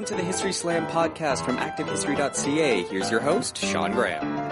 Welcome to the History Slam podcast from ActiveHistory.ca. Here's your host, Sean Graham.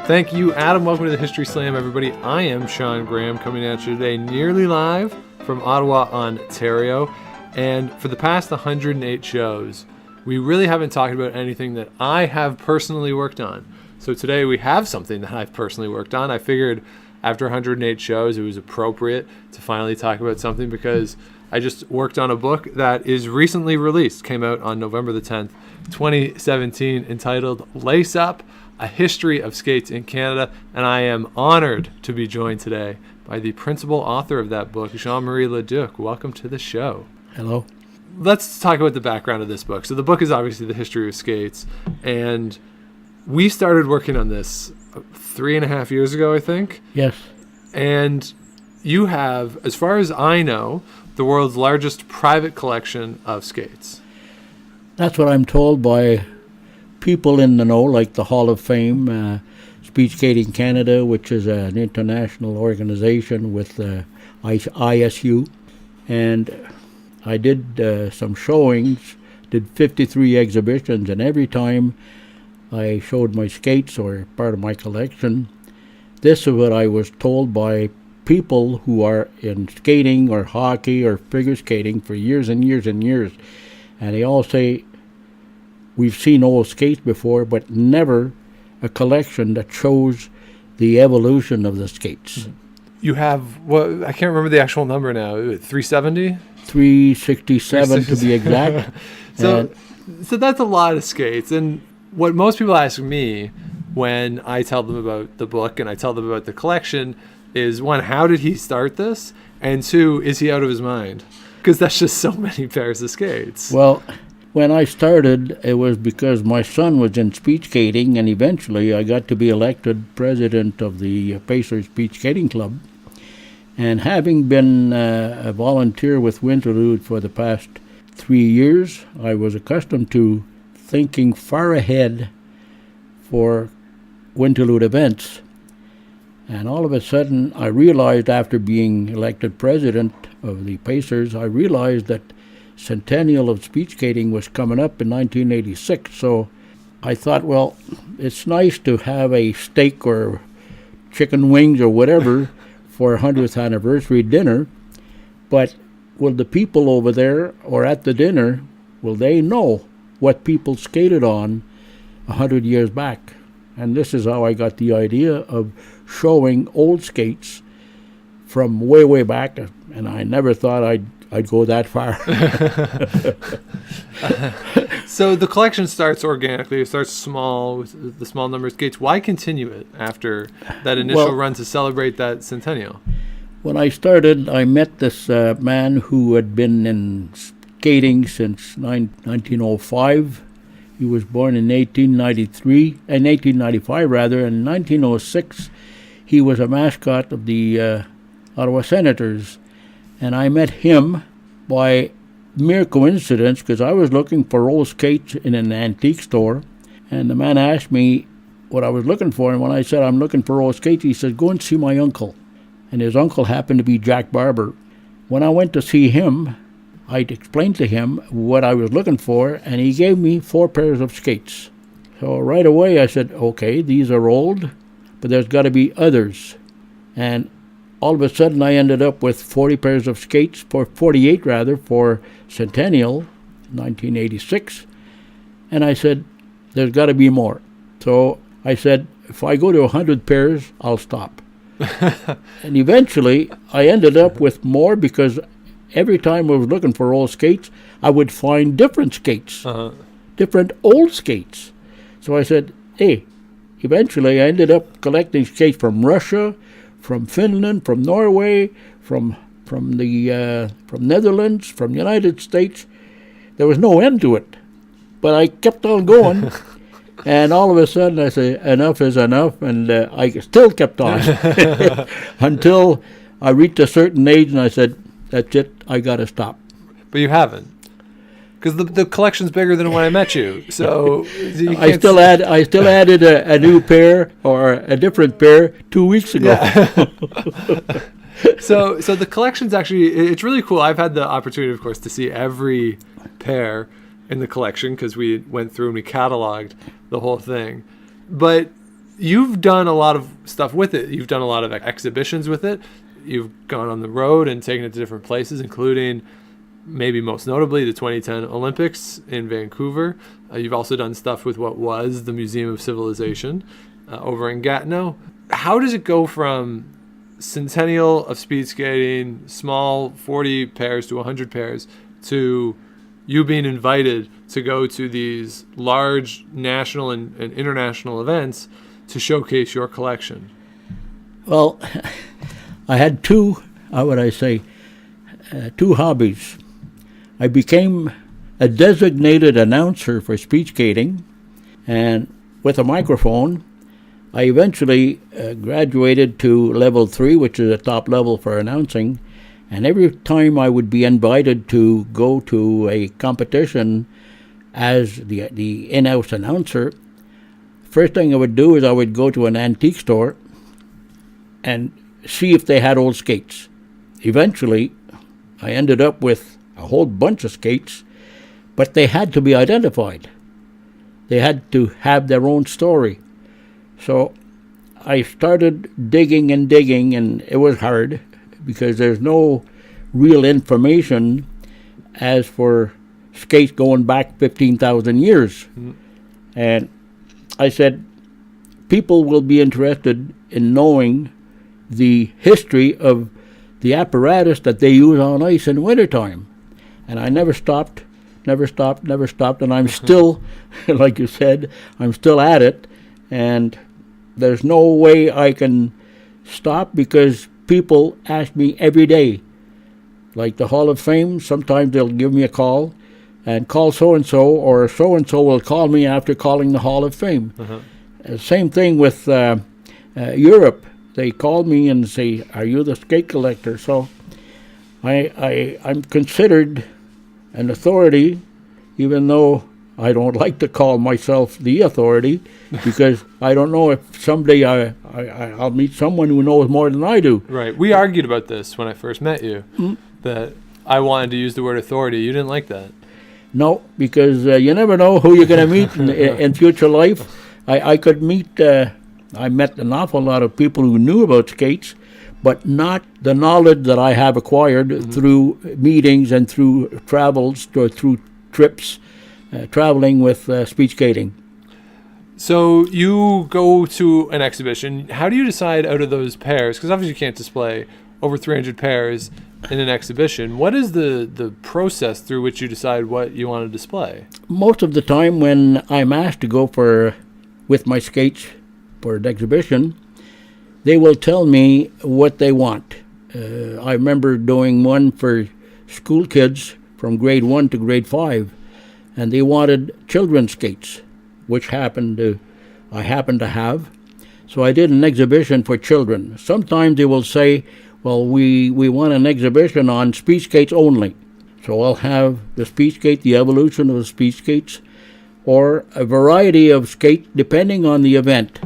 Thank you, Adam. Welcome to the History Slam, everybody. I am Sean Graham, coming at you today nearly live from Ottawa, Ontario. And for the past 108 shows, we really haven't talked about anything that I have personally worked on. So today we have something that I've personally worked on. I figured after 108 shows, it was appropriate to finally talk about something because I just worked on a book that is recently released, came out on November the 10th, 2017, entitled Lace Up, A History of Skates in Canada. And I am honored to be joined today by the principal author of that book, Jean-Marie Leduc. Welcome to the show. Hello. Let's talk about the background of this book. So the book is obviously the history of skates, and we started working on this 3.5 years ago, I think. Yes. And you have, as far as I know, the world's largest private collection of skates. That's what I'm told by people in the know, like the Hall of Fame, Speed Skating Canada, which is an international organization with ISU. And I did some showings, did 53 exhibitions, and every time I showed my skates or part of my collection, this is what I was told by people who are in skating or hockey or figure skating for years and years and years. And they all say, we've seen old skates before, but never a collection that shows the evolution of the skates. You have, well, I can't remember the actual number now, 370? 367 to be exact. So that's a lot of skates. And what most people ask me when I tell them about the book and I tell them about the collection is, one, how did he start this? And two, is he out of his mind? Because that's just so many pairs of skates. Well, when I started, it was because my son was in speed skating, and eventually I got to be elected president of the Pacers Speed Skating Club. And having been a volunteer with Winterlude for the past 3 years, I was accustomed to thinking far ahead for Winterlude events. And all of a sudden, I realized after being elected president of the Pacers, I realized that centennial of speed skating was coming up in 1986. So I thought, well, it's nice to have a steak or chicken wings or whatever for a 100th anniversary dinner, but will the people over there or at the dinner, will they know what people skated on 100 years back? And this is how I got the idea of showing old skates from way, way back, and I never thought I'd go that far. So the collection starts organically. It starts small with the small number of skates. Why continue it after that initial run to celebrate that centennial? When I started, I met this man who had been in skating since 1905. He was born in 1895 rather. In 1906, he was a mascot of the Ottawa Senators. And I met him by mere coincidence because I was looking for old skates in an antique store. And the man asked me what I was looking for. And when I said I'm looking for old skates, he said, go and see my uncle. And his uncle happened to be Jack Barber. When I went to see him, I explained to him what I was looking for, and he gave me 4 pairs of skates. So right away I said, okay, these are old, but there's got to be others. And all of a sudden I ended up with 40 pairs of skates, for 48 rather, for Centennial, 1986. And I said, there's got to be more. So I said, if I go to 100 pairs, I'll stop. And eventually I ended up with more because every time I was looking for old skates, I would find different skates, different old skates. So I said, hey, eventually I ended up collecting skates from Russia, from Finland, from Norway, from Netherlands, from United States. There was no end to it. But I kept on going, and all of a sudden I said, enough is enough, and I still kept on until I reached a certain age, and I said, that's it, I got to stop. But you haven't. Because the collection's bigger than when I met you. So you I still added a new pair or a different pair 2 weeks ago. Yeah. So the collection's actually, it's really cool. I've had the opportunity, of course, to see every pair in the collection because we went through and we cataloged the whole thing. But you've done a lot of stuff with it. You've done a lot of exhibitions with it. You've gone on the road and taken it to different places, including maybe most notably the 2010 Olympics in Vancouver. You've also done stuff with what was the Museum of Civilization over in Gatineau. How does it go from centennial of speed skating, small 40 pairs to 100 pairs, to you being invited to go to these large national and international events to showcase your collection? Well, I had two hobbies. I became a designated announcer for speed skating, and with a microphone, I eventually graduated to level 3, which is the top level for announcing. And every time I would be invited to go to a competition as the in-house announcer, first thing I would do is I would go to an antique store and see if they had old skates. Eventually, I ended up with a whole bunch of skates, but they had to be identified. They had to have their own story. So I started digging, and it was hard because there's no real information as for skates going back 15,000 years. Mm-hmm. And I said, people will be interested in knowing the history of the apparatus that they use on ice in wintertime. And I never stopped, and I'm still, like you said, I'm still at it, and there's no way I can stop because people ask me every day. Like the Hall of Fame, sometimes they'll give me a call and call so-and-so, or so-and-so will call me after calling the Hall of Fame. Same thing with Europe. They call me and say, are you the skate collector? So I'm considered an authority, even though I don't like to call myself the authority, because I don't know if someday I'll meet someone who knows more than I do. Right. We argued about this when I first met you, that I wanted to use the word authority. You didn't like that. No, because you never know who you're going to meet in future life. I met an awful lot of people who knew about skates, but not the knowledge that I have acquired through meetings and through travels, or through trips, traveling with speed skating. So you go to an exhibition. How do you decide out of those pairs? Because obviously you can't display over 300 pairs in an exhibition. What is the process through which you decide what you want to display? Most of the time when I'm asked to go with my skates for an exhibition, they will tell me what they want. I remember doing one for school kids from grade 1 to grade 5, and they wanted children's skates, which I happened to have. So I did an exhibition for children. Sometimes they will say, well, we want an exhibition on speed skates only. So I'll have the speed skate, the evolution of the speed skates, or a variety of skates depending on the event.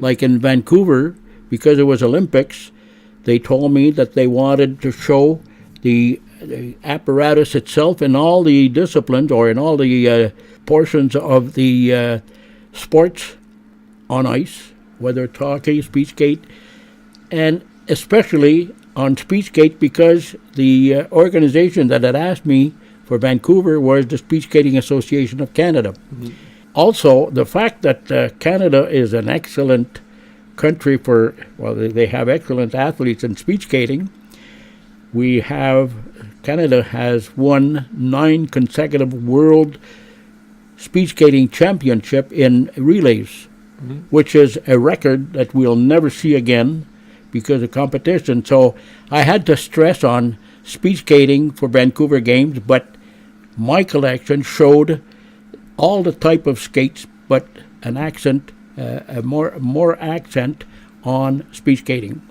Like in Vancouver, because it was Olympics, they told me that they wanted to show the apparatus itself in all the disciplines, or in all the portions of the sports on ice, whether it's hockey, speed skate, and especially on speed skate, because the organization that had asked me for Vancouver was the Speed Skating Association of Canada. Also, the fact that Canada is an excellent country they have excellent athletes in speed skating. Canada has won 9 consecutive world speed skating championship in relays, which is a record that we'll never see again because of competition. So I had to stress on speed skating for Vancouver Games, but my collection showed all the type of skates, but an accent, more accent on speed skating.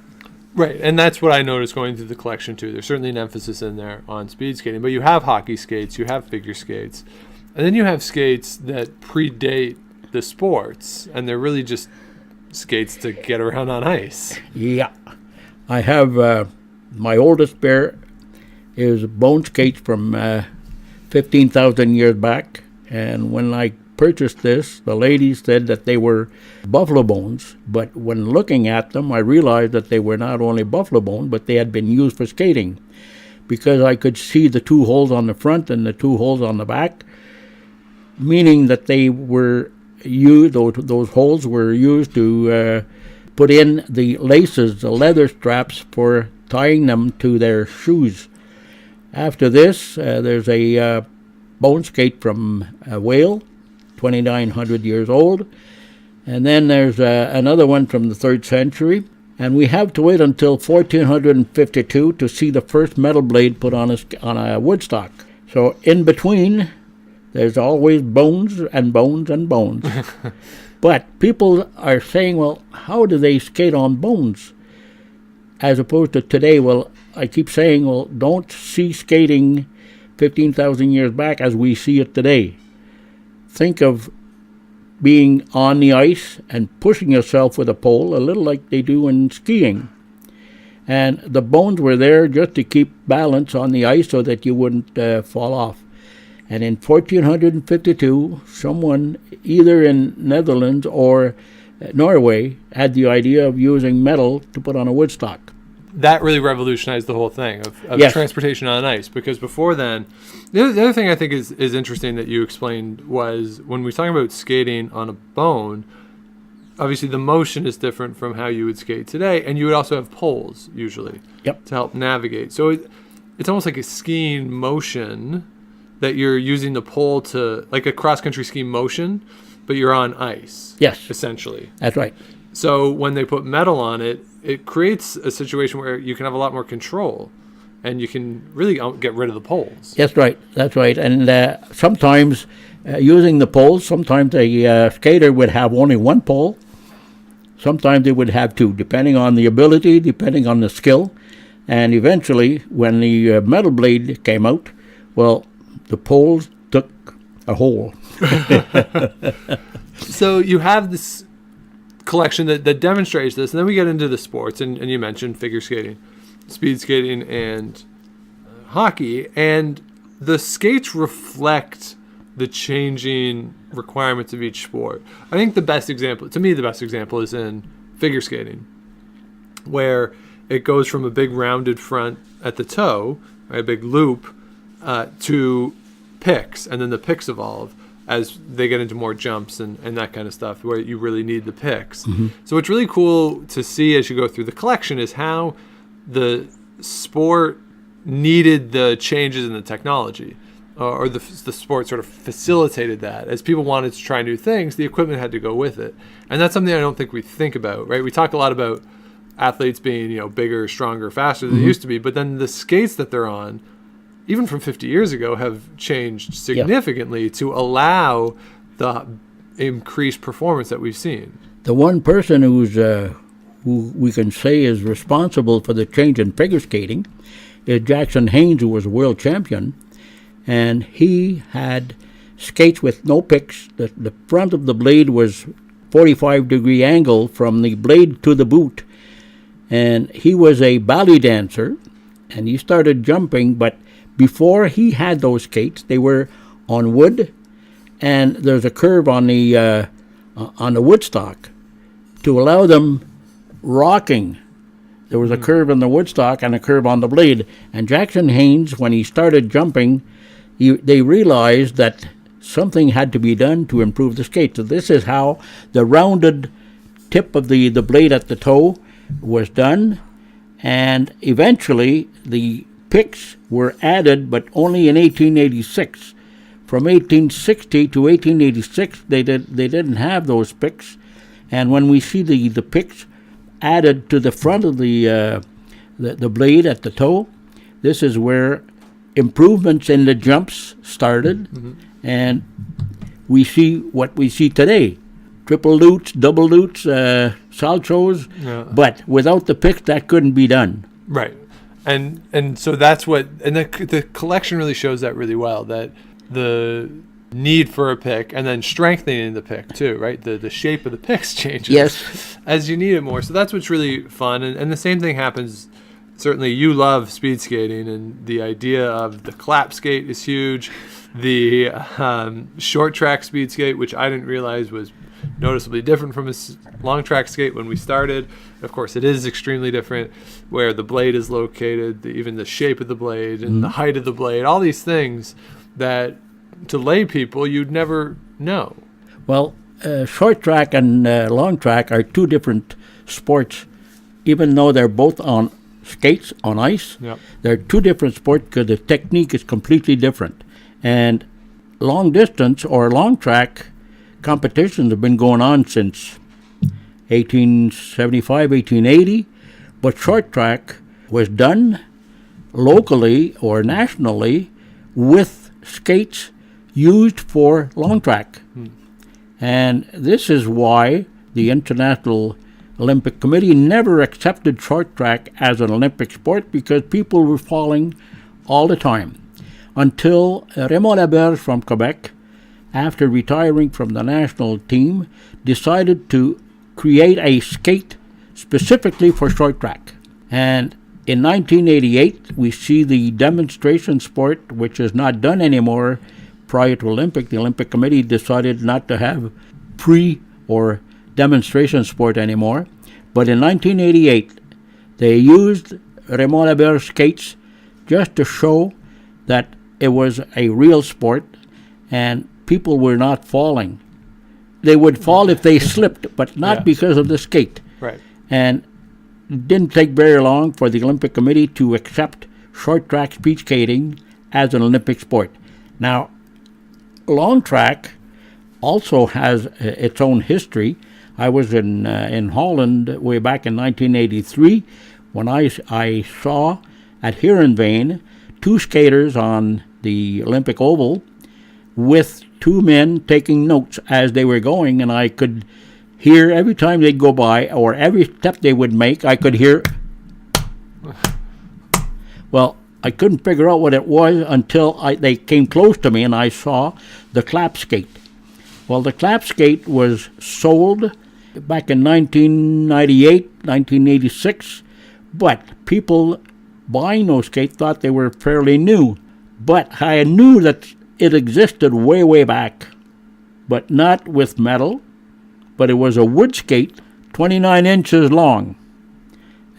Right, and that's what I noticed going through the collection too. There's certainly an emphasis in there on speed skating, but you have hockey skates, you have figure skates, and then you have skates that predate the sports, and they're really just skates to get around on ice. Yeah, I have My oldest pair is bone skates from 15,000 years back. And when I purchased this, the lady said that they were buffalo bones. But when looking at them, I realized that they were not only buffalo bone, but they had been used for skating, because I could see the 2 holes on the front and the 2 holes on the back, meaning that they were used, those holes were used to put in the laces, the leather straps for tying them to their shoes. After this, there's a bone skate from a whale, 2,900 years old. And then there's another one from the 3rd century. And we have to wait until 1452 to see the first metal blade put on a wood stock. So in between, there's always bones and bones and bones. But people are saying, well, how do they skate on bones? As opposed to today, well, I keep saying, well, don't see skating 15,000 years back as we see it today. Think of being on the ice and pushing yourself with a pole, a little like they do in skiing. And the bones were there just to keep balance on the ice so that you wouldn't fall off. And in 1452, someone either in Netherlands or Norway had the idea of using metal to put on a wood stock. That really revolutionized the whole thing of Yes. transportation on ice, because before then, the other thing I think is interesting that you explained was when we're talking about skating on a bone, obviously the motion is different from how you would skate today, and you would also have poles usually to help navigate. So it's almost like a skiing motion that you're using the pole to, like a cross-country ski motion, but you're on ice. Yes. Essentially. That's right. So when they put metal on it, it creates a situation where you can have a lot more control, and you can really get rid of the poles. That's right. That's right. And sometimes using the poles, sometimes a skater would have only one pole. Sometimes they would have 2, depending on the ability, depending on the skill. And eventually, when the metal blade came out, well, the poles took a hole. So you have this collection that demonstrates this, and then we get into the sports, and you mentioned figure skating, speed skating, and hockey, and the skates reflect the changing requirements of each sport. I think the best example is in figure skating, where it goes from a big rounded front at the toe, right, a big loop, to picks, and then the picks evolve as they get into more jumps and that kind of stuff, where you really need the picks. Mm-hmm. So what's really cool to see as you go through the collection is how the sport needed the changes in the technology, or the sport sort of facilitated that. As people wanted to try new things, the equipment had to go with it. And that's something I don't think we think about, right? We talk a lot about athletes being, bigger, stronger, faster than they used to be, but then the skates that they're on, even from 50 years ago, have changed significantly to allow the increased performance that we've seen. The one person who we can say is responsible for the change in figure skating is Jackson Haynes, who was a world champion, and he had skates with no picks. The front of the blade was 45-degree angle from the blade to the boot, and he was a ballet dancer, and he started jumping, but before he had those skates, they were on wood, and there's a curve on the wood stock to allow them rocking. There was a curve in the wood stock and a curve on the blade. And Jackson Haynes, when he started jumping, they realized that something had to be done to improve the skate. So this is how the rounded tip of the blade at the toe was done, and eventually the picks were added, but only in 1886. From 1860 to 1886, they didn't have those picks, and when we see the picks added to the front of the blade at the toe, this is where improvements in the jumps started, and we see what we see today: triple loops, double loops, saltos, but without the picks, that couldn't be done. Right. And so that's what, and the collection really shows that really well, that the need for a pick and then strengthening the pick too, right? The shape of the picks changes Yes. as you need it more. So that's what's really fun. And the same thing happens certainly you love speed skating, and the idea of the clap skate is huge. The short track speed skate, which I didn't realize was noticeably different from a long track skate when we started. Of course, it is extremely different where the blade is located, even the shape of the blade and the height of the blade, all these things that to lay people you'd never know. Well, short track and long track are two different sports, even though they're both on skates, on ice. Yep. They're two different sports because the technique is completely different. And long distance or long track competitions have been going on since 1875, 1880, but short track was done locally or nationally with skates used for long track. And this is why the International Olympic Committee never accepted short track as an Olympic sport, because people were falling all the time. Until Raymond Laberge from Quebec, after retiring from the national team, decided to create a skate specifically for short track. And in 1988, we see the demonstration sport, which is not done anymore prior to Olympic. The Olympic Committee decided not to have pre or demonstration sport anymore. But in 1988, they used Raymond Laberge skates just to show that it was a real sport and people were not falling. They would fall if they slipped, but not because of the skate. Right. And it didn't take very long for the Olympic Committee to accept short track speed skating as an Olympic sport. Now, long track also has its own history. I was in Holland way back in 1983 when I saw at Heerenveen two skaters on the Olympic Oval with two men taking notes as they were going, and I could hear every time they'd go by or every step they would make, I could hear. Well, I couldn't figure out what it was until they came close to me and I saw the clap skate. Well, the clap skate was sold back in 1998, 1986, but people buying those skates thought they were fairly new. But I knew that it existed way, way back, but not with metal, but it was a wood skate, 29 inches long,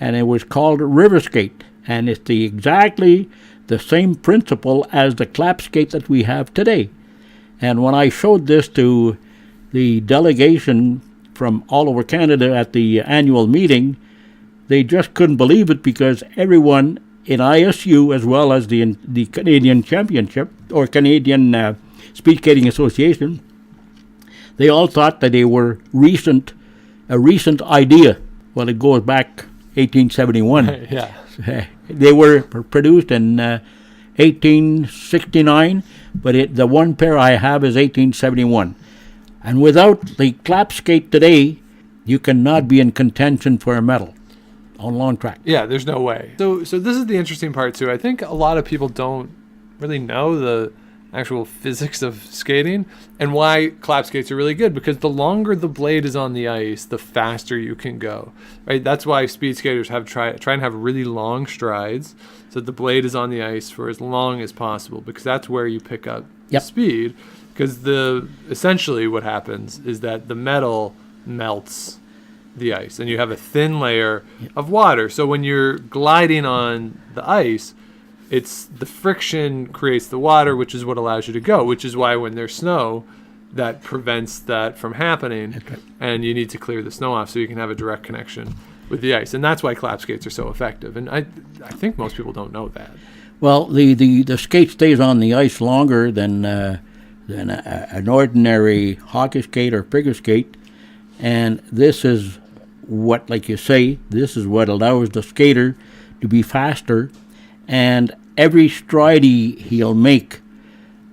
and it was called river skate, and it's exactly the same principle as the clap skate that we have today. And when I showed this to the delegation from all over Canada at the annual meeting, they just couldn't believe it, because everyone in ISU, as well as the Canadian Championship or Canadian Speed Skating Association, they all thought that they were a recent idea. Well, it goes back 1871. Yeah. They were produced in 1869, but the one pair I have is 1871. And without the clap skate today, you cannot be in contention for a medal on long track. Yeah, there's no way. So this is the interesting part too. I think a lot of people don't really know the actual physics of skating and why clap skates are really good, because the longer the blade is on the ice, the faster you can go. Right? That's why speed skaters try and have really long strides, so that the blade is on the ice for as long as possible, because that's where you pick up speed. Because essentially what happens is that the metal melts the ice, and you have a thin layer of water. So when you're gliding on the ice, it's the friction creates the water, which is what allows you to go, which is why when there's snow, that prevents that from happening. Okay. And you need to clear the snow off so you can have a direct connection with the ice. And that's why clap skates are so effective. And I think most people don't know that. Well, the skate stays on the ice longer than an ordinary hockey skate or figure skate. And this is what, like you say, this is what allows the skater to be faster. And every stride he'll make,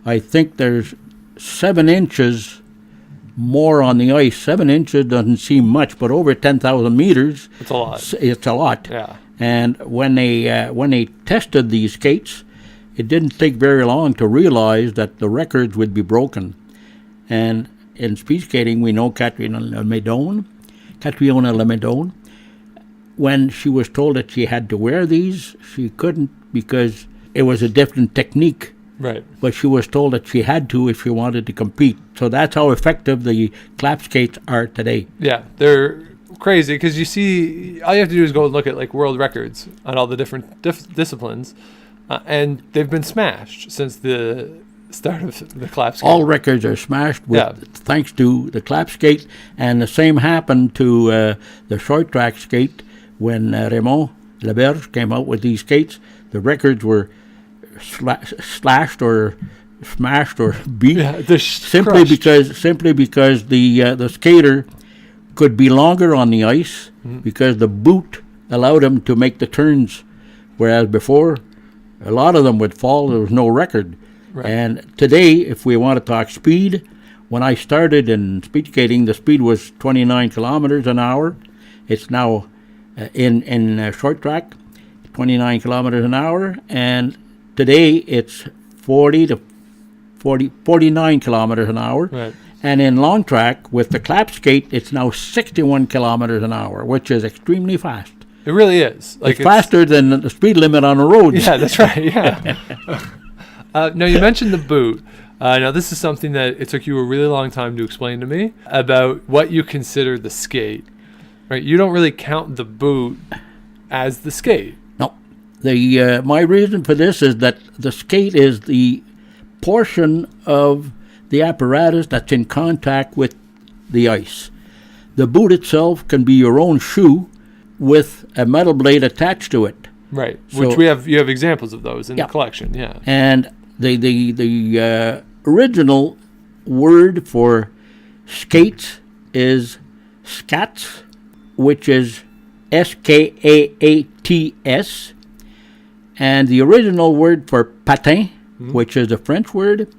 I think there's 7 inches more on the ice. 7 inches doesn't seem much, but over 10,000 meters, it's a lot. It's a lot. Yeah. And when they tested these skates, it didn't take very long to realize that the records would be broken. And in speed skating, we know Catriona Le Medone, when she was told that she had to wear these, she couldn't because it was a different technique. Right. But she was told that she had to if she wanted to compete. So that's how effective the clap skates are today. Yeah, they're crazy because you see, all you have to do is go and look at like world records on all the different disciplines, and they've been smashed since the start of the clap skate. All records are smashed thanks to the clap skate, and the same happened to the short track skate when Raymond Leberge came out with these skates. The records were slashed or smashed or beat simply because the skater could be longer on the ice because the boot allowed him to make the turns, whereas before a lot of them would fall. There was no record. Right. And today, if we want to talk speed, when I started in speed skating, the speed was 29 kilometers an hour. It's now in short track, 29 kilometers an hour, and today it's 49 kilometers an hour. Right. And in long track, with the clap skate, it's now 61 kilometers an hour, which is extremely fast. It really is. Like it's faster than the speed limit on the road. Yeah, that's right. Yeah. Now, you mentioned the boot. Now, this is something that it took you a really long time to explain to me about what you consider the skate. Right? You don't really count the boot as the skate. No. My reason for this is that the skate is the portion of the apparatus that's in contact with the ice. The boot itself can be your own shoe with a metal blade attached to it. Right, so, which you have examples of those in the collection, yeah. And the original word for skates is skats, which is Skaats, and the original word for patin, which is a French word,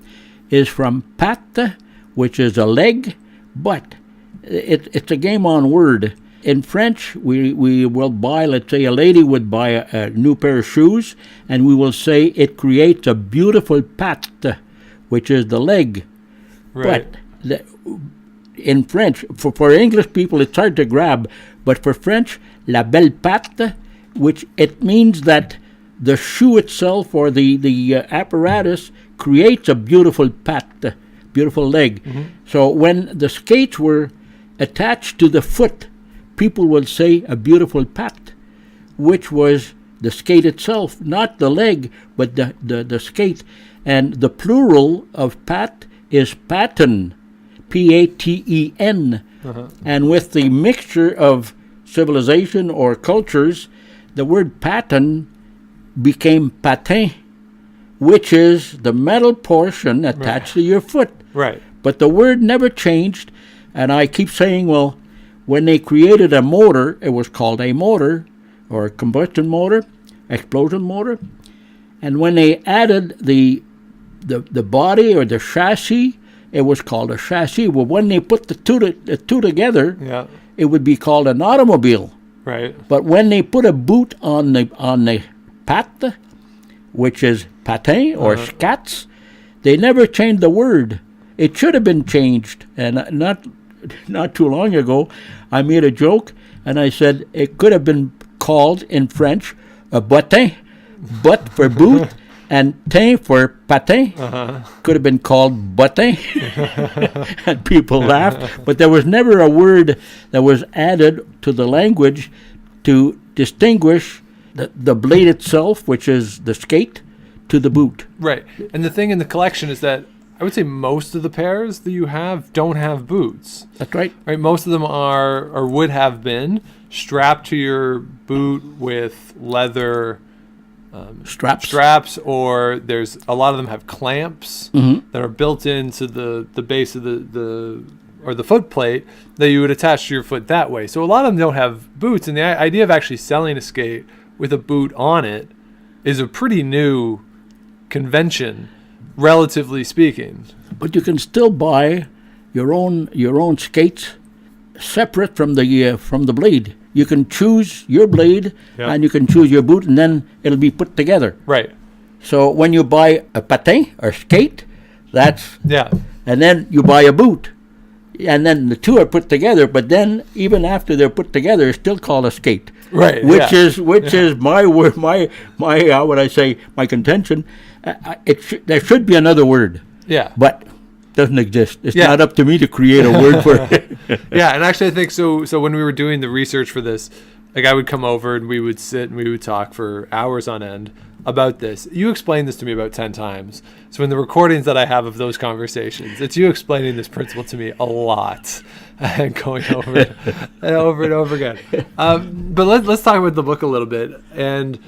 is from patte, which is a leg, but it's a game on word. In French, we will buy, let's say a lady would buy a new pair of shoes, and we will say it creates a beautiful patte, which is the leg. Right. But in French, for English people, it's hard to grab, but for French, la belle patte, which it means that the shoe itself or the apparatus creates a beautiful patte, beautiful leg. So when the skates were attached to the foot, people would say a beautiful patte, which was the skate itself, not the leg, but the skate. And the plural of patte is paten, Paten. And with the mixture of civilization or cultures, the word paten became patin, which is the metal portion attached to your foot. Right. But the word never changed, and I keep saying, well, when they created a motor, it was called a motor, or a combustion motor, explosion motor. And when they added the body or the chassis, it was called a chassis. Well, when they put the two together, it would be called an automobile. Right. But when they put a boot on the patte, which is patin or skats, they never changed the word. It should have been changed, and not too long ago, I made a joke, and I said it could have been called in French a bottin, but for boot, and tin for patin. Could have been called bottin, and people laughed. But there was never a word that was added to the language to distinguish the blade itself, which is the skate, to the boot. Right. And the thing in the collection is that I would say most of the pairs that you have don't have boots. That's right. Right. Most of them are or would have been strapped to your boot with leather straps, or there's a lot of them have clamps that are built into the base of the foot plate that you would attach to your foot that way. So a lot of them don't have boots, and the idea of actually selling a skate with a boot on it is a pretty new convention, relatively speaking. But you can still buy your own skates separate from the blade. You can choose your blade and you can choose your boot, and then it'll be put together. Right. So when you buy a patin or skate, that's and then you buy a boot. and then the two are put together. But then, even after they're put together, it's still called a skate. Right. Which is my word, my how would I say, my contention. There should be another word. Yeah. But it doesn't exist. It's not up to me to create a word for it. Yeah, and actually I think so when we were doing the research for this, like I would come over and we would sit and we would talk for hours on end about this. You explained this to me about 10 times. So in the recordings that I have of those conversations, it's you explaining this principle to me a lot and going over it and over again. But let's talk about the book a little bit. And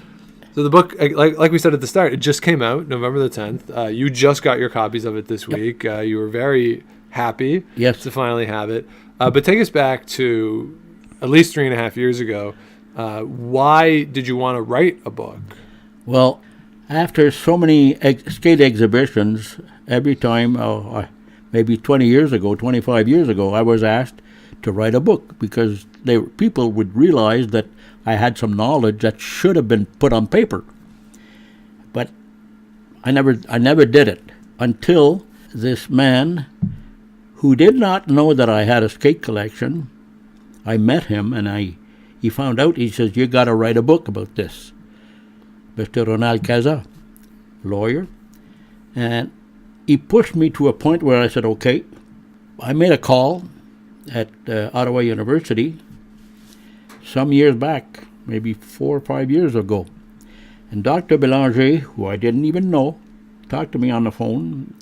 so the book, like we said at the start, it just came out November the 10th. You just got your copies of it this week. You were very happy to finally have it. But take us back to at least 3.5 years ago. Why did you want to write a book? Well, after so many skate exhibitions, every time, maybe 20 years ago, 25 years ago, I was asked to write a book because people would realize that I had some knowledge that should have been put on paper. But I never did it until this man who did not know that I had a skate collection, I met him and he found out, he says, "You got to write a book about this." Mr. Ronald Caza, lawyer. And he pushed me to a point where I said, okay. I made a call at Ottawa University some years back, maybe 4 or 5 years ago. And Dr. Belanger, who I didn't even know, talked to me on the phone.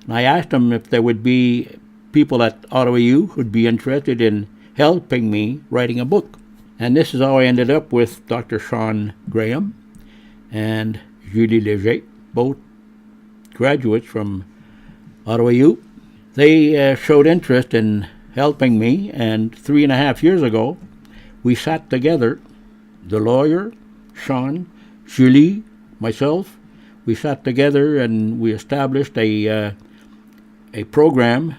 And I asked him if there would be people at Ottawa U who'd be interested in helping me writing a book. And this is how I ended up with Dr. Sean Graham and Julie Leduc, both graduates from Ottawa U. They showed interest in helping me, and 3.5 years ago, we sat together, the lawyer, Sean, Julie, myself. We sat together and we established a program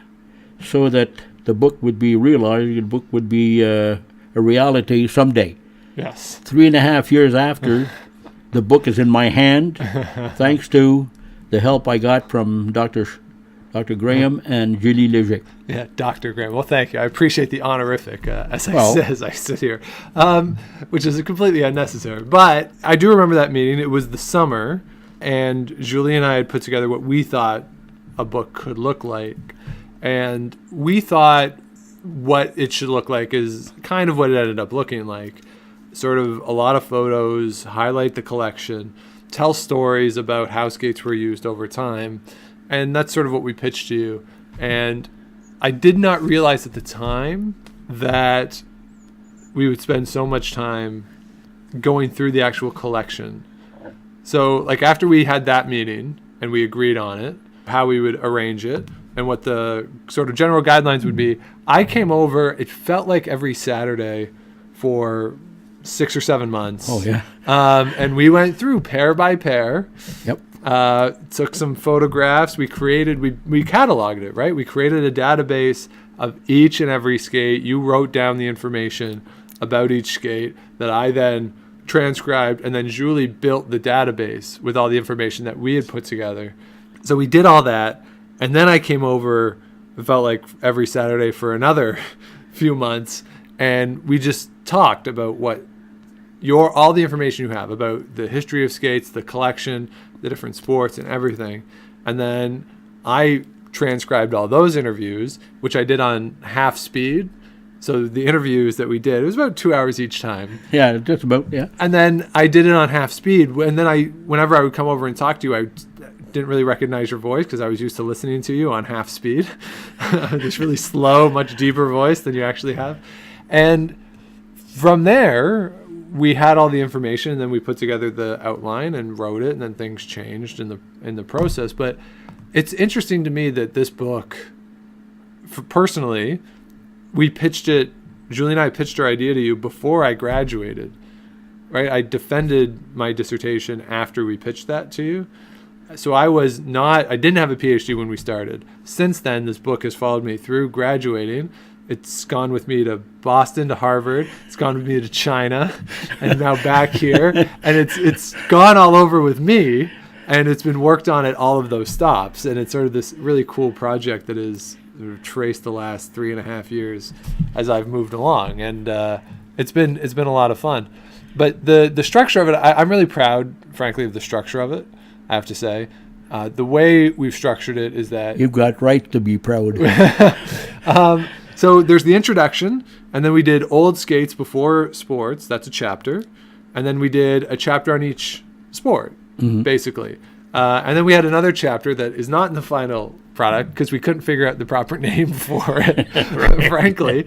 so that the book would be realized, the book would be a reality someday. Yes. 3.5 years after, the book is in my hand, thanks to the help I got from Dr. Graham and Julie Leduc. Yeah, Dr. Graham. Well, thank you. I appreciate the honorific as I sit here, which is completely unnecessary. But I do remember that meeting. It was the summer, and Julie and I had put together what we thought a book could look like. And we thought what it should look like is kind of what it ended up looking like. Sort of a lot of photos, highlight the collection, tell stories about how skates were used over time. And that's sort of what we pitched to you. And I did not realize at the time that we would spend so much time going through the actual collection. So like after we had that meeting and we agreed on it, how we would arrange it and what the sort of general guidelines would be, I came over, it felt like every Saturday for 6 or 7 months. Oh, yeah. And we went through pair by pair. Yep. Took some photographs. We cataloged it, right? We created a database of each and every skate. You wrote down the information about each skate that I then transcribed, and then Julie built the database with all the information that we had put together. So we did all that, and then I came over, it felt like every Saturday for another few months, and we just talked about all the information you have about the history of skates, the collection, the different sports and everything. And then I transcribed all those interviews, which I did on half speed. So the interviews that we did, it was about 2 hours each time. Yeah, just about, yeah. And then I did it on half speed. And then whenever I would come over and talk to you, I didn't really recognize your voice because I was used to listening to you on half speed. This really slow, much deeper voice than you actually have. And from there, we had all the information, and then we put together the outline and wrote it, and then things changed in the process. But it's interesting to me that this book, personally, we pitched it. Julie and I pitched our idea to you before I graduated, right? I defended my dissertation after we pitched that to you. So I didn't have a PhD when we started. Since then, this book has followed me through graduating. It's gone with me to Boston, to Harvard. It's gone with me to China, and now back here. And it's gone all over with me, and it's been worked on at all of those stops. And it's sort of this really cool project that is trace the last 3.5 years as I've moved along, and it's been a lot of fun. But the structure of it, I'm really proud, frankly, of the structure of it. I have to say, the way we've structured it is that You've got right to be proud. So there's the introduction, and then we did old skates before sports. That's a chapter, and then we did a chapter on each sport, basically. And then we had another chapter that is not in the final product because we couldn't figure out the proper name for it, frankly,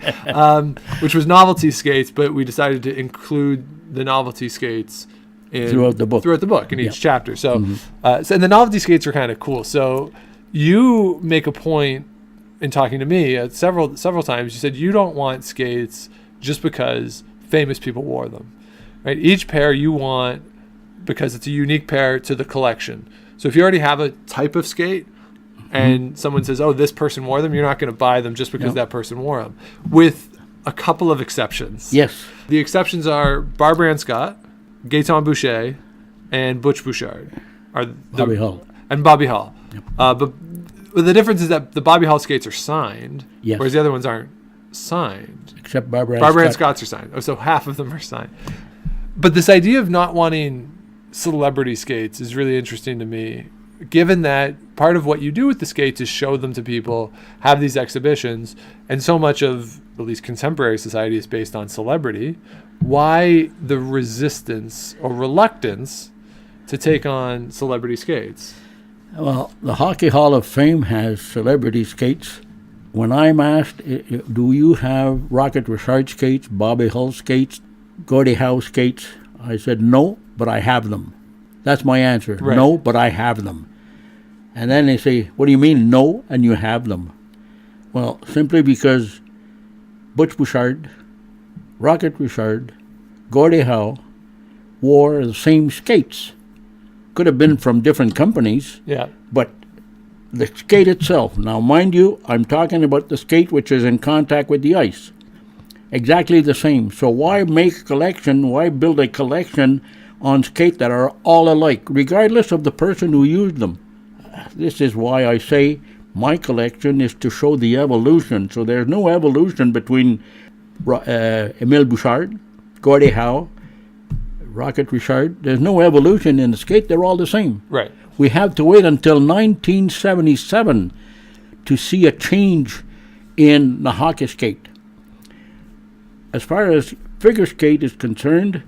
which was novelty skates. But we decided to include the novelty skates Throughout the book in each chapter. So, and the novelty skates are kind of cool. So you make a point in talking to me several times. You said you don't want skates just because famous people wore them, right? Each pair you want because it's a unique pair to the collection. So if you already have a type of skate and someone says, oh, this person wore them, you're not going to buy them just because that person wore them, with a couple of exceptions. Yes. The exceptions are Barbara Ann Scott, Gaetan Boucher, and Butch Bouchard. Bobby Hull. And Bobby Hull. Yep. But the difference is that the Bobby Hull skates are signed, Yes. whereas the other ones aren't signed. Except Barbara Ann Scott's are signed. Oh, so half of them are signed. But this idea of not wanting celebrity skates is really interesting to me, given that part of what you do with the skates is show them to people, have these exhibitions, and so much of at least contemporary society is based on celebrity. Why the resistance or reluctance to take on celebrity skates? Well, the Hockey Hall of Fame has celebrity skates. When I'm asked, do you have Rocket Richard skates, Bobby Hull skates, Gordie Howe skates, I said no, but I have them. That's my answer. Right. No, but I have them. And then they say, what do you mean no, and you have them? Well, simply because Butch Bouchard, Rocket Richard, Gordie Howe wore the same skates. Could have been from different companies, but the skate itself. Now, mind you, I'm talking about the skate which is in contact with the ice. Exactly the same. So why make a collection, why build a collection on skate that are all alike, regardless of the person who used them? This is why I say my collection is to show the evolution. So there's no evolution between Émile Bouchard, Gordie Howe, Rocket Richard. There's no evolution in the skate. They're all the same. Right. We have to wait until 1977 to see a change in the hockey skate. As far as figure skate is concerned,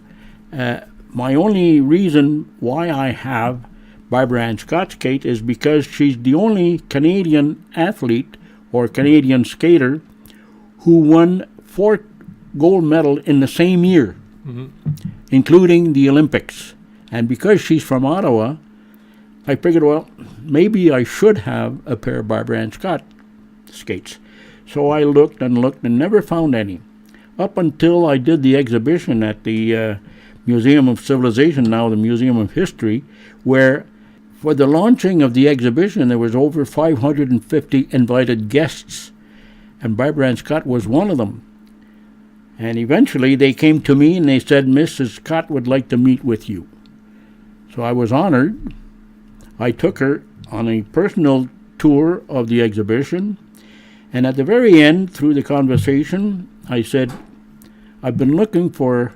my only reason why I have Barbara Ann Scott skate is because she's the only Canadian athlete or Canadian skater who won 4 gold medals in the same year, including the Olympics. And because she's from Ottawa, I figured, well, maybe I should have a pair of Barbara Ann Scott skates. So I looked and never found any. Up until I did the exhibition at the Museum of Civilization, now the Museum of History, where for the launching of the exhibition there was over 550 invited guests, and Barbara Ann Scott was one of them. And eventually they came to me and they said, Mrs. Scott would like to meet with you. So I was honored. I took her on a personal tour of the exhibition, and at the very end, through the conversation, I said, I've been looking for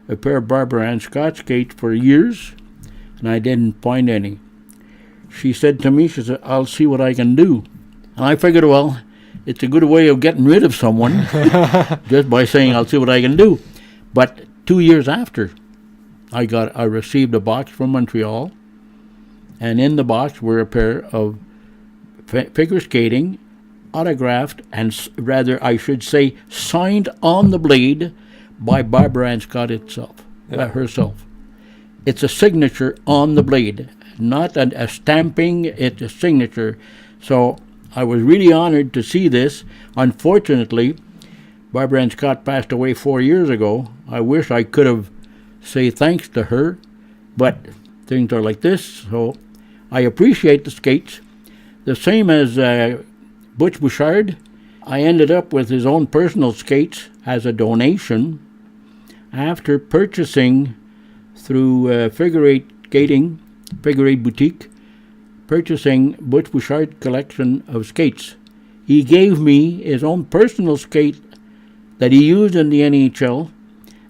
a pair of Barbara Ann Scott skates for years, and I didn't find any. She said to me, she said, I'll see what I can do. And I figured, well, it's a good way of getting rid of someone, just by saying, I'll see what I can do. But 2 years after, I received a box from Montreal, and in the box were a pair of figure skating, autographed, and rather I should say signed on the blade by Barbara Ann Scott herself. It's a signature on the blade, not a stamping, it's a signature. So I was really honored to see this. Unfortunately, Barbara Ann Scott passed away 4 years ago. I wish I could have said thanks to her, but things are like this, so I appreciate the skates. The same as Butch Bouchard, I ended up with his own personal skates as a donation after purchasing through Figure Eight Skating, Figure Eight Boutique, purchasing Butch Bouchard collection of skates. he gave me his own personal skate that he used in the NHL,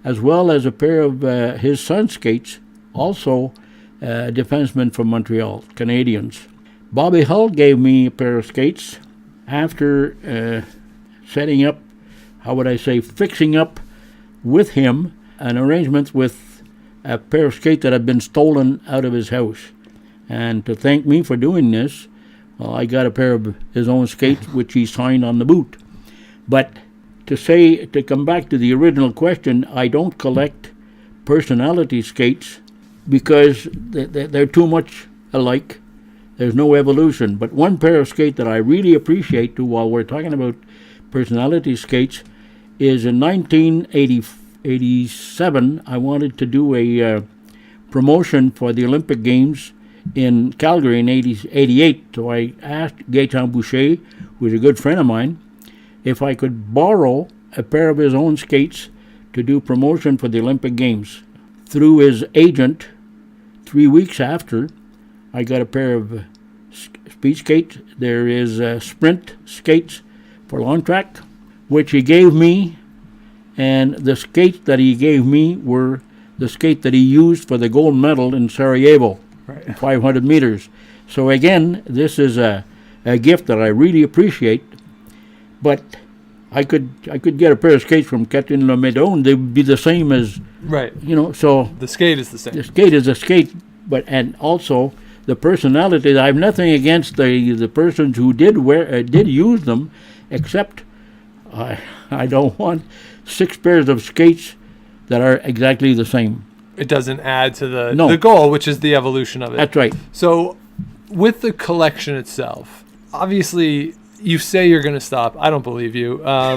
as well as a pair of his son's skates, also defensemen from Montreal, Canadians. Bobby Hull gave me a pair of skates after setting up, fixing up with him an arrangement with a pair of skates that had been stolen out of his house. And to thank me for doing this, I got a pair of his own skates, which he signed on the boot. But to come back to the original question, I don't collect personality skates because they're too much alike. There's no evolution. But one pair of skates that I really appreciate, while we're talking about personality skates, is in 1987, I wanted to do a promotion for the Olympic Games in Calgary in 88. So I asked Gaetan Boucher, who is a good friend of mine, if I could borrow a pair of his own skates to do promotion for the Olympic Games. Through his agent, 3 weeks after, I got a pair of speed skates. There is sprint skates for long track, which he gave me, and the skates that he gave me were the skate that he used for the gold medal in Sarajevo, right. 500 meters. So again, this is a gift that I really appreciate. But I could get a pair of skates from Catherine Lemedon. They would be the same as, right. So the skate is the same. The skate is a skate, and also the personality. I have nothing against the persons who did use them, except I don't want 6 pairs of skates that are exactly the same. It doesn't add to the goal, which is the evolution of it. That's right. So with the collection itself, obviously you say you're going to stop. I don't believe you. I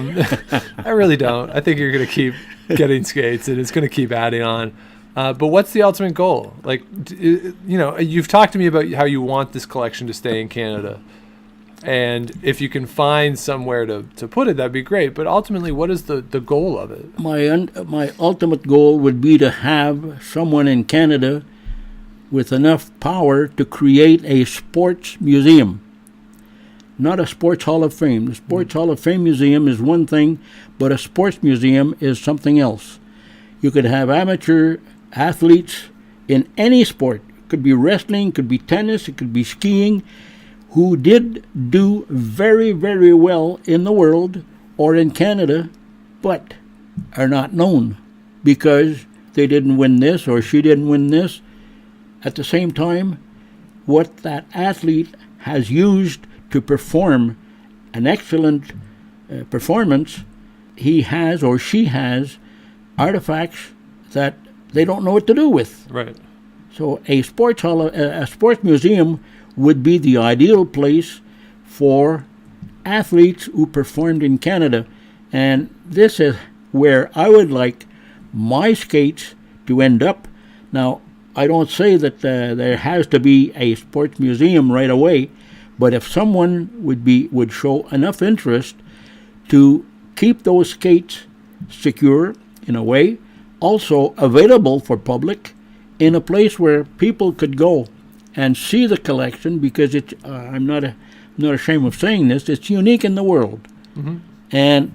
really don't. I think you're going to keep getting skates, and it's going to keep adding on. But what's the ultimate goal? Like, you've talked to me about how you want this collection to stay in Canada. And if you can find somewhere to put it, that'd be great. But ultimately, what is the goal of it? My ultimate goal would be to have someone in Canada with enough power to create a sports museum. Not a sports hall of fame. The sports hall of fame museum is one thing, but a sports museum is something else. You could have amateur athletes in any sport. It could be wrestling, could be tennis, it could be skiing, who did do very, very well in the world or in Canada, but are not known because they didn't win this or she didn't win this. At the same time, what that athlete has used to perform an excellent performance, he has or she has artifacts that they don't know what to do with. Right. So a sports museum would be the ideal place for athletes who performed in Canada. And this is where I would like my skates to end up. Now, I don't say that there has to be a sports museum right away, but if someone would show enough interest to keep those skates secure in a way, also available for public in a place where people could go and see the collection, because it's I'm not ashamed of saying this, it's unique in the world. Mm-hmm. And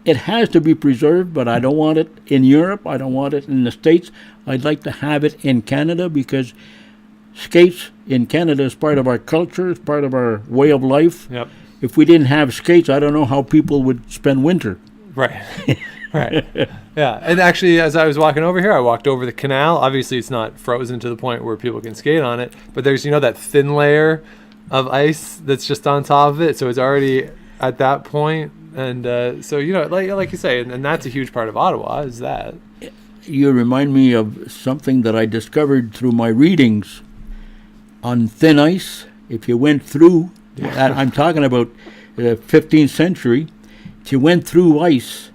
it has to be preserved, but I don't want it in Europe, I don't want it in the States. I'd like to have it in Canada, because skates in Canada is part of our culture, it's part of our way of life. Yep. If we didn't have skates, I don't know how people would spend winter. Right. Right. Yeah. And actually, as I was walking over here, I walked over the canal. Obviously, it's not frozen to the point where people can skate on it, but there's, that thin layer of ice that's just on top of it. So it's already at that point. And so, like you say, and that's a huge part of Ottawa, is that. You remind me of something that I discovered through my readings. On thin ice, if you went through, I'm talking about the 15th century, if you went through ice,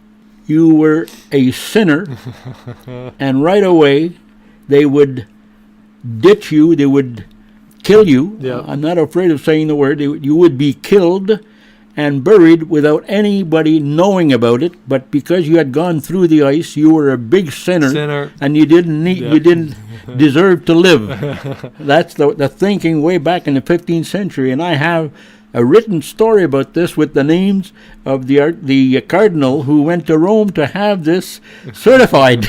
you were a sinner, and right away they would ditch you, they would kill you. Yeah. I'm not afraid of saying the word. You would be killed and buried without anybody knowing about it, but because you had gone through the ice, you were a big sinner. And you didn't deserve to live. That's the thinking way back in the 15th century, and I have a written story about this with the names of the cardinal who went to Rome to have this certified.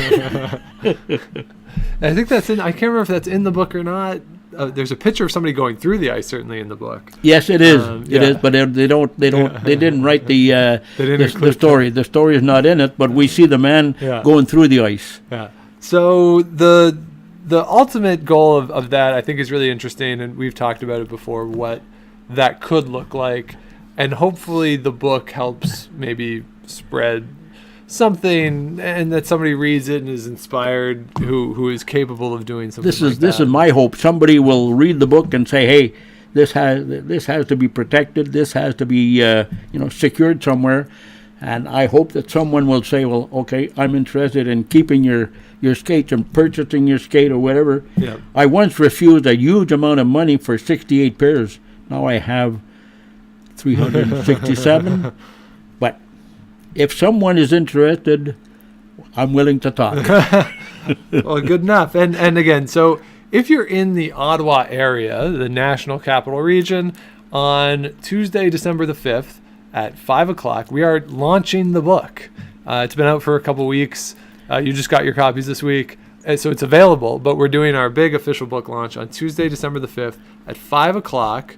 I think that's in. I can't remember if that's in the book or not. There's a picture of somebody going through the ice, certainly in the book. Yes, it is. It is, but they didn't write the story. The story is not in it, but we see the man going through the ice. Yeah. So the ultimate goal of that, I think, is really interesting, and we've talked about it before. What that could look like, and hopefully the book helps maybe spread something, and that somebody reads it and is inspired, who is capable of doing something. This is my hope. Somebody will read the book and say, "Hey, this has to be protected. This has to be secured somewhere." And I hope that someone will say, "Well, okay, I'm interested in keeping your skates and purchasing your skate or whatever." Yeah. I once refused a huge amount of money for 68 pairs. Now I have 367. But if someone is interested, I'm willing to talk. Well, good enough. And again, so if you're in the Ottawa area, the National Capital Region, on Tuesday, December the 5th at 5 o'clock, we are launching the book. It's been out for a couple weeks. You just got your copies this week. So it's available, but we're doing our big official book launch on Tuesday, December the 5th at 5 o'clock,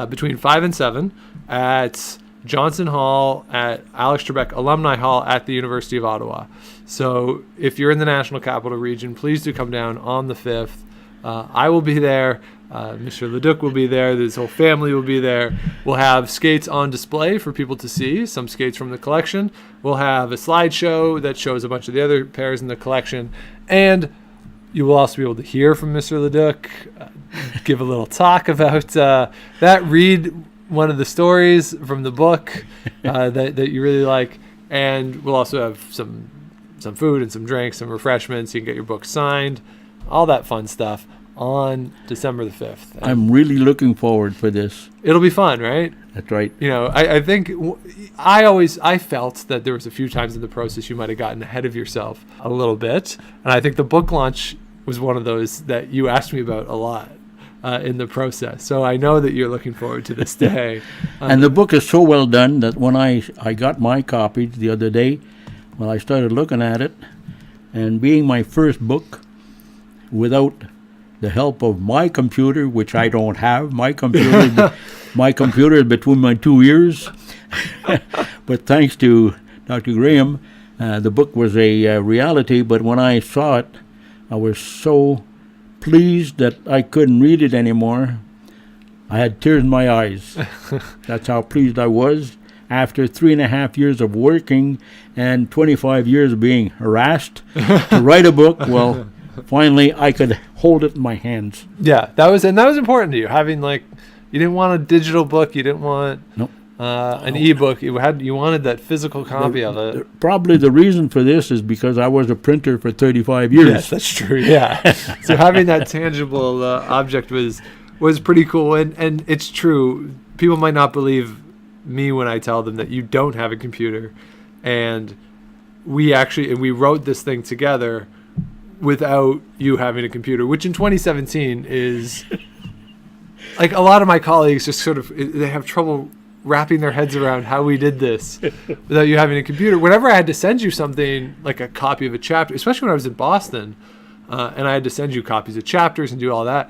between 5 and 7 at Johnson Hall at Alex Trebek Alumni Hall at the University of Ottawa. So if you're in the National Capital Region, please do come down on the 5th. I will be there. Mr. Leduc will be there. His whole family will be there. We'll have skates on display for people to see, some skates from the collection. We'll have a slideshow that shows a bunch of the other pairs in the collection. And you will also be able to hear from Mr. Leduc, give a little talk about that, read one of the stories from the book that you really like. And we'll also have some food and some drinks, some refreshments. You can get your book signed, all that fun stuff on December the 5th. And I'm really looking forward for this. It'll be fun, right? That's right. You know, I think I felt that there was a few times in the process you might have gotten ahead of yourself a little bit. And I think the book launch was one of those that you asked me about a lot in the process. So I know that you're looking forward to this day. And the book is so well done that when I got my copies the other day, well, I started looking at it, and being my first book without the help of my computer, which I don't have, my computer is between my two ears. But thanks to Dr. Graham, the book was a reality. But when I saw it, I was so pleased that I couldn't read it anymore. I had tears in my eyes. That's how pleased I was. After 3.5 years of working and 25 years of being harassed to write a book, well, finally I could hold it in my hands. Yeah, that was important to you. Having you didn't want a digital book, you didn't want an ebook. You wanted that physical copy of it. Probably the reason for this is because I was a printer for 35 years. Yes, that's true. Yeah. So having that tangible object was pretty cool, and it's true. People might not believe me when I tell them that you don't have a computer, and we wrote this thing together without you having a computer, which in 2017 is like a lot of my colleagues just sort of, they have trouble wrapping their heads around how we did this without you having a computer. Whenever I had to send you something like a copy of a chapter, especially when I was in Boston, and I had to send you copies of chapters and do all that,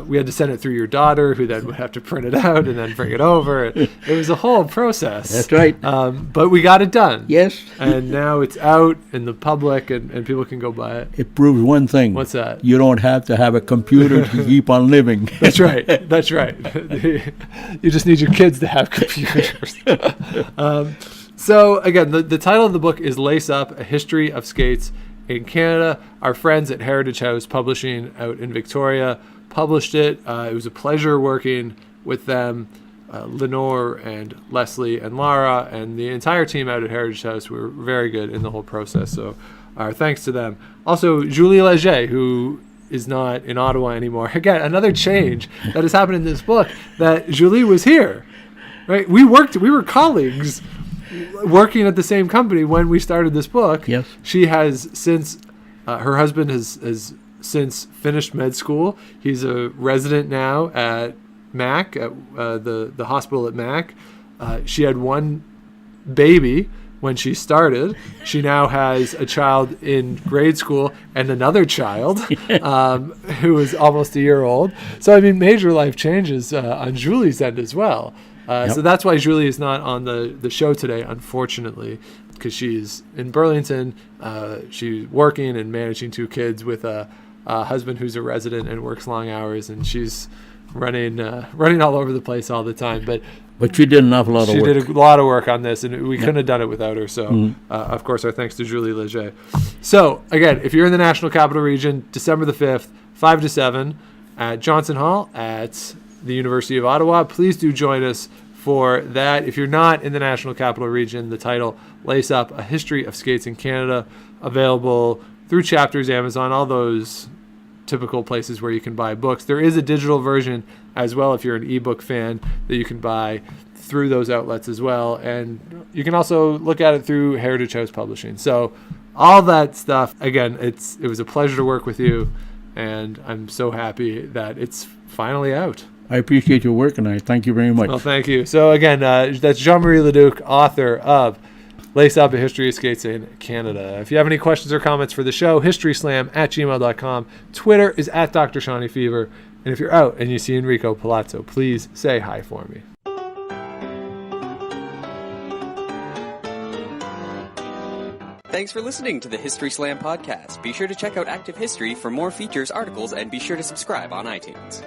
we had to send it through your daughter, who then would have to print it out and then bring it over. It was a whole process. That's right. But we got it done. Yes. And now it's out in the public, and people can go buy it. It proves one thing. What's that? You don't have to have a computer to keep on living. That's right. That's right. You just need your kids to have computers. So again, the title of the book is Lace Up, A History of Skates in Canada. Our friends at Heritage House Publishing out in Victoria published it. It was a pleasure working with them. Lenore and Leslie and Lara and the entire team out at Heritage House were very good in the whole process. So our thanks to them. Also, Julie Leger, who is not in Ottawa anymore. Again, another change that has happened in this book, that Julie was here. Right? We were colleagues working at the same company when we started this book. Yes. She has since, her husband has since finished med school. He's a resident now at Mac, at the hospital at Mac. She had one baby when she started. She now has a child in grade school and another child who is almost a year old. So, I mean, major life changes on Julie's end as well. So that's why Julie is not on the show today, unfortunately, because she's in Burlington. She's working and managing 2 kids with a husband who's a resident and works long hours, and she's running all over the place all the time. But she did an awful lot of work. She did a lot of work on this, and we couldn't have done it without her. So, of course, our thanks to Julie Leduc. So, again, if you're in the National Capital Region, December the 5th, 5 to 7 at Johnson Hall at the University of Ottawa, please do join us for that. If you're not in the National Capital Region, the title, Lace Up, A History of Skates in Canada, available through Chapters, Amazon, all those typical places where you can buy books. There is a digital version as well if you're an ebook fan that you can buy through those outlets as well. And you can also look at it through Heritage House Publishing. So all that stuff, again, it was a pleasure to work with you, and I'm so happy that it's finally out. I appreciate your work, and I thank you very much. Well, thank you. So again, that's Jean-Marie Leduc, author of Lace Up, A History of Skates in Canada. If you have any questions or comments for the show, historyslam@gmail.com. Twitter is @Dr. Shawnee Fever. And if you're out and you see Enrico Palazzo, please say hi for me. Thanks for listening to the History Slam podcast. Be sure to check out Active History for more features, articles, and be sure to subscribe on iTunes.